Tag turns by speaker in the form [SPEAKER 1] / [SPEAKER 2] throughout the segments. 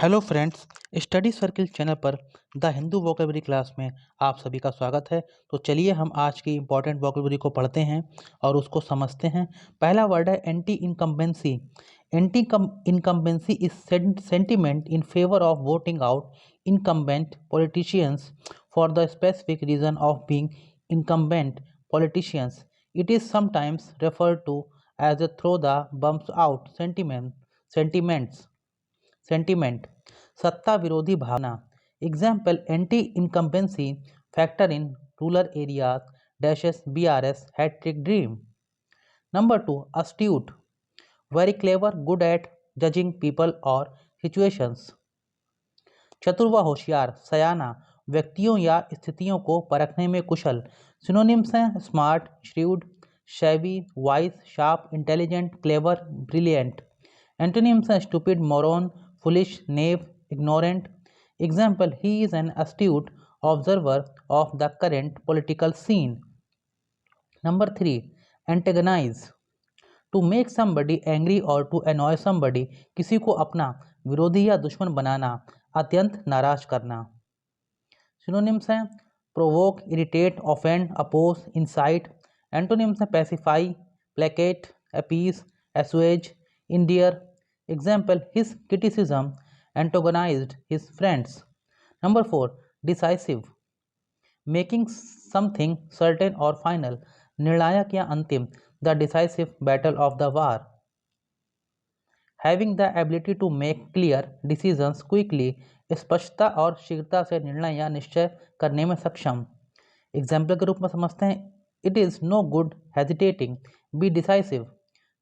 [SPEAKER 1] Hello friends, study circle channel पर the Hindu vocabulary class में आप सभी का स्वागत है। तो चलिए हम आज की इम्पॉर्टेंट वोकेबलरी को पढ़ते हैं और उसको समझते हैं। पहला वर्ड है anti incumbency. Anti incumbency is sentiment in favour of voting out incumbent politicians for the specific reason of being incumbent politicians. It is sometimes referred to as a throw the bums out sentiment. सत्ता विरोधी भावना। Example anti incumbency factor in rural areas dashes BRS hattrick dream. Number 2 astute, very clever, good at judging people or situations। चतुर व होशियार, सयाना, व्यक्तियों या स्थितियों को परखने में कुशल। सिनोनिम्स हैं smart, shrewd, savvy, wise, sharp, intelligent, clever, brilliant. Antonyms हैं stupid, moron, foolish, naive, ignorant. Example he is an astute observer of the current political scene. Number 3 antagonise, to make somebody angry और to annoy somebody, किसी को अपना विरोधी या दुश्मन बनाना, अत्यंत नाराज करना। सिनोनिम्स हैं provoke, irritate, offend, oppose, incite. Antonyms हैं pacify, placate, appease, assuage, endear. Example his criticism antagonised his friends. Number 4 decisive, making something certain और फाइनल, निर्णायक या अंतिम, the decisive battle of the war. Having the ability to make clear decisions quickly, स्पष्टता और शीघ्रता से निर्णय या निश्चय करने में सक्षम। एग्जाम्पल के रूप में समझते हैं it is no good hesitating, be decisive.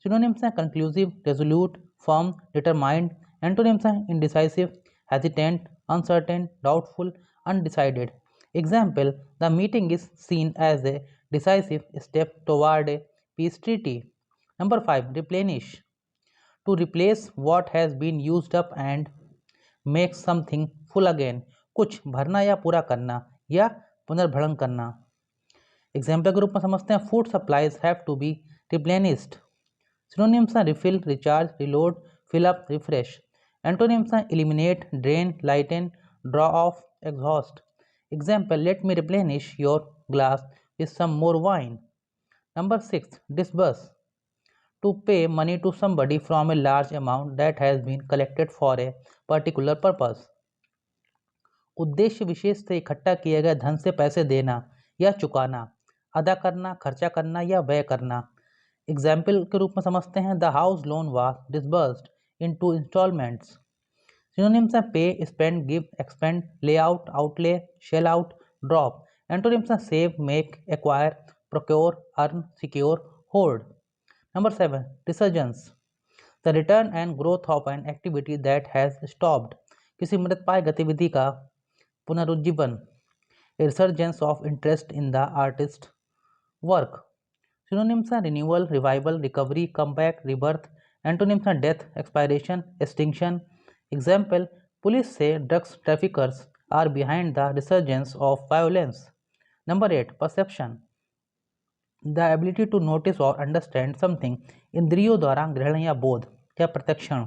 [SPEAKER 1] Synonyms हैं conclusive, resolute, firm, determined. Antonyms हैं indecisive, hesitant, uncertain, doubtful, undecided. Example the meeting is seen as a decisive step toward a peace treaty. Number 5 replenish, to replace what has been used up and make something full again, कुछ भरना या पूरा करना या पुनर्भरण करना। Example के रूप में समझते हैं food supplies have to be replenished. Synonyms हैं refill, recharge, reload, fill up, refresh. Antonyms हैं eliminate, drain, lighten, draw off, exhaust. Example let me replenish your glass with some more wine. Number 6 disburse, to pay money to somebody from a large amount that has been collected for a particular purpose। उद्देश्य विशेष से इकट्ठा किए गए धन से पैसे देना या चुकाना, अदा करना, खर्चा करना या व्यय करना। एग्जाम्पल के रूप में समझते हैं the house loan was disbursed in 2 instalments. Synonyms हैं pay, spend, give, expend, lay out, outlay, shell out, drop. Antonyms हैं save, make, acquire, procure, earn, secure, hold. Number 7 resurgence, the return and growth of an activity that has stopped, किसी मृतप्राय गतिविधि का पुनरुज्जीवन। resurgence of interest in the artist work। synonyms हैं renewal, revival, recovery, comeback, rebirth। antonyms हैं death, expiration, extinction। example police say drugs traffickers are behind the resurgence of violence। Number 8 perception, the ability to notice और understand something, इंद्रियों द्वारा ग्रहण या बोध या प्रत्यक्षण।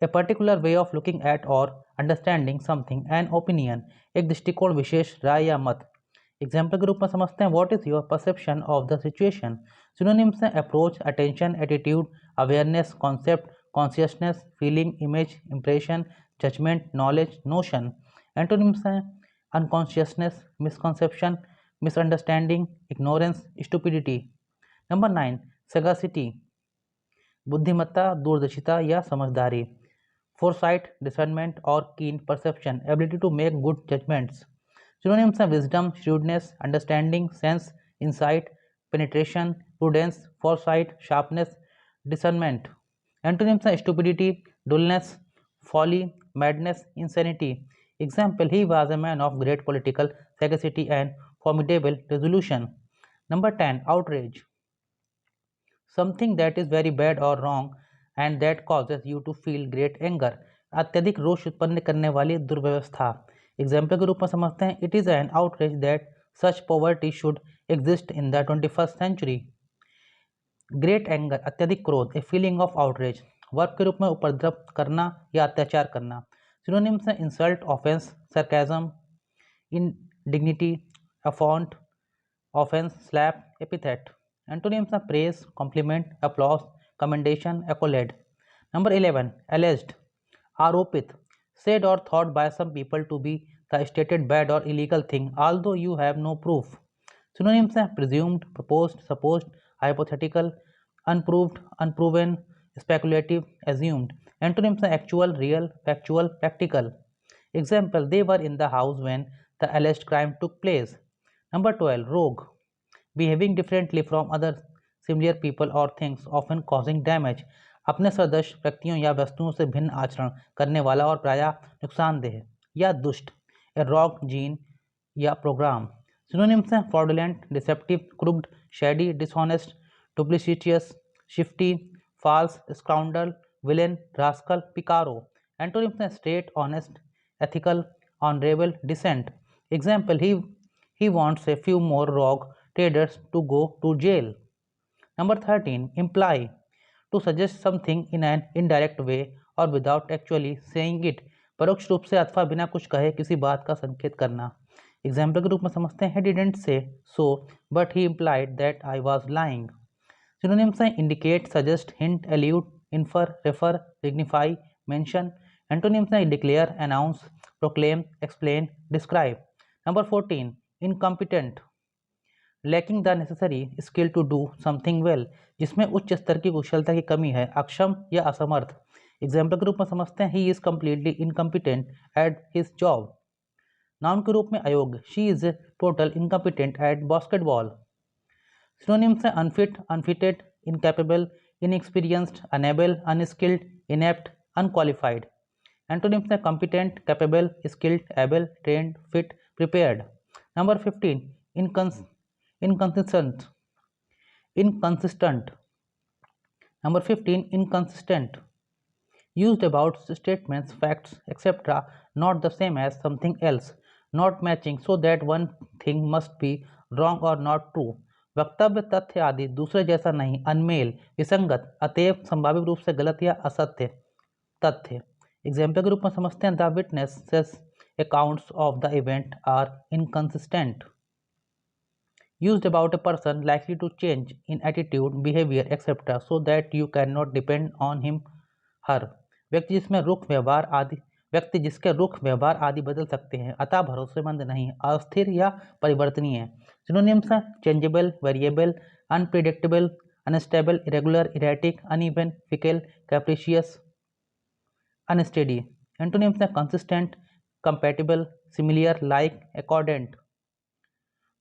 [SPEAKER 1] A particular way of looking at और अंडरस्टैंडिंग समथिंग, एन ओपिनियन, एक दृष्टिकोण, विशेष राय या मत। एग्जाम्पल के रूप में समझते हैं what is your perception of the situation. Synonyms हैं approach, attention, attitude, awareness, concept, consciousness, feeling, image, impression, judgement, knowledge, notion. Antonyms हैं unconsciousness, misconception, misunderstanding, ignorance, stupidity. Number 9 sagacity, बुद्धिमत्ता, दूरदर्शिता या समझदारी। फोरसाइट, डिसर्नमेंट और keen perception, ability to make good judgements. Synonyms हैं wisdom, shrewdness, understanding, sense, insight, penetration, prudence, foresight, sharpness, discernment. Antonyms हैं stupidity, dullness, folly, madness, insanity. Example he was a man of great political sagacity and formidable resolution। Number 10 outrage, something that is very bad or wrong and that causes you to feel great anger, अत्यधिक रोष उत्पन्न करने वाली दुर्व्यवस्था। Example के रूप में समझते हैं it is an outrage that such poverty should exist in the 21st century। Great anger, अत्यधिक क्रोध, a feeling of outrage. Verb के रूप में उपद्रव करना या अत्याचार करना। सिनोनिम्स हैं insult, offence, sarcasm, indignity, affront, offence, slap, epithet. Antonyms हैं praise, compliment, applause, commendation, accolade. Number 11 alleged, आरोपित, said or thought by some people to be the stated bad or illegal thing although you have no proof। synonyms हैं presumed, proposed, supposed, hypothetical, unproved, unproven, speculative, assumed। antonyms हैं actual, real, factual, practical। example, they were in the house when the alleged crime took place। number 12 rogue, behaving differently from other similar people or things often causing damage। अपने सदस्य व्यक्तियों या वस्तुओं से भिन्न आचरण करने वाला और प्रायः नुकसानदेह। या दुष्ट, ए रॉग जीन या प्रोग्राम। सिनोनिम्स हैं fraudulent, deceptive, crooked, shady, dishonest, duplicitous, shifty, false, scoundrel, villain, rascal, picaro. Antonyms हैं straight, honest, ethical, honourable, decent. Example, he wants a few more rogue traders to go to jail। number 13 imply, to suggest something in an indirect way or without actually saying it। परोक्ष रूप से अथवा बिना कुछ कहे किसी बात का संकेत करना। एग्जाम्पल के रूप में समझते हैं, he didn't say so but he implied that I was lying। Synonyms हैं indicate, suggest, hint, allude, infer, refer, signify, mention। Antonyms हैं declare, announce, proclaim, explain, describe। number 14 incompetent, lacking the necessary skill to do something well, जिसमें उच्च स्तर की कुशलता की कमी है, अक्षम या असमर्थ। एग्जाम्पल के रूप में समझते हैं, he is completely incompetent at his job. Noun के रूप में अयोग्य, she is total incompetent at basketball. Synonyms हैं unfit, unfitted, incapable, inexperienced, unable, unskilled, inept, unqualified. Antonyms हैं competent, capable, skilled, able, trained, fit, prepared. Number 15 inconsistent, inconsistent। number 15 inconsistent, used about statements, facts, etc. not the same as something else, not matching so that one thing must be wrong or not true। वक्तव्य, तथ्य आदि दूसरे जैसा नहीं, अनमेल, विसंगत, अतएव संभावित रूप से गलत या असत्य तथ्य। एग्जाम्पल के रूप में समझते हैं, the witnesses accounts of the event are inconsistent. used about a person likely to change in attitude, behavior, etc. so that you cannot depend on him, her। व्यक्ति जिसके रुख व्यवहार आदि बदल सकते हैं, अतः भरोसेमंद नहीं, अस्थिर या परिवर्तनीय। सिनोनिम्स हैं changeable, variable, unpredictable, unstable, irregular, erratic, uneven, fickle, capricious, unsteady. Antonyms हैं consistent, compatible, similar, like, accordant.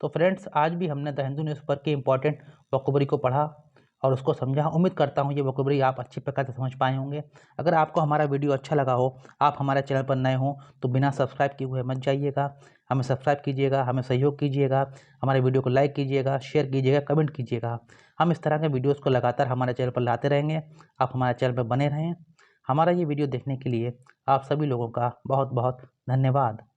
[SPEAKER 1] तो फ्रेंड्स, आज भी हमने द हिंदू न्यूज़पेपर के इंपॉर्टेंट वोकैबुलरी को पढ़ा और उसको समझा। उम्मीद करता हूँ ये वोकैबुलरी आप अच्छी प्रकार से समझ पाए होंगे। अगर आपको हमारा वीडियो अच्छा लगा हो, आप हमारे चैनल पर नए हो, तो बिना सब्सक्राइब किए हुए मत जाइएगा, हमें सब्सक्राइब कीजिएगा, हमें सहयोग कीजिएगा, हमारे वीडियो को लाइक कीजिएगा, शेयर कीजिएगा, कमेंट कीजिएगा। हम इस तरह के वीडियोज़ को लगातार हमारे चैनल पर लाते रहेंगे। आप हमारे चैनल पर बने रहें। हमारा ये वीडियो देखने के लिए आप सभी लोगों का बहुत बहुत धन्यवाद।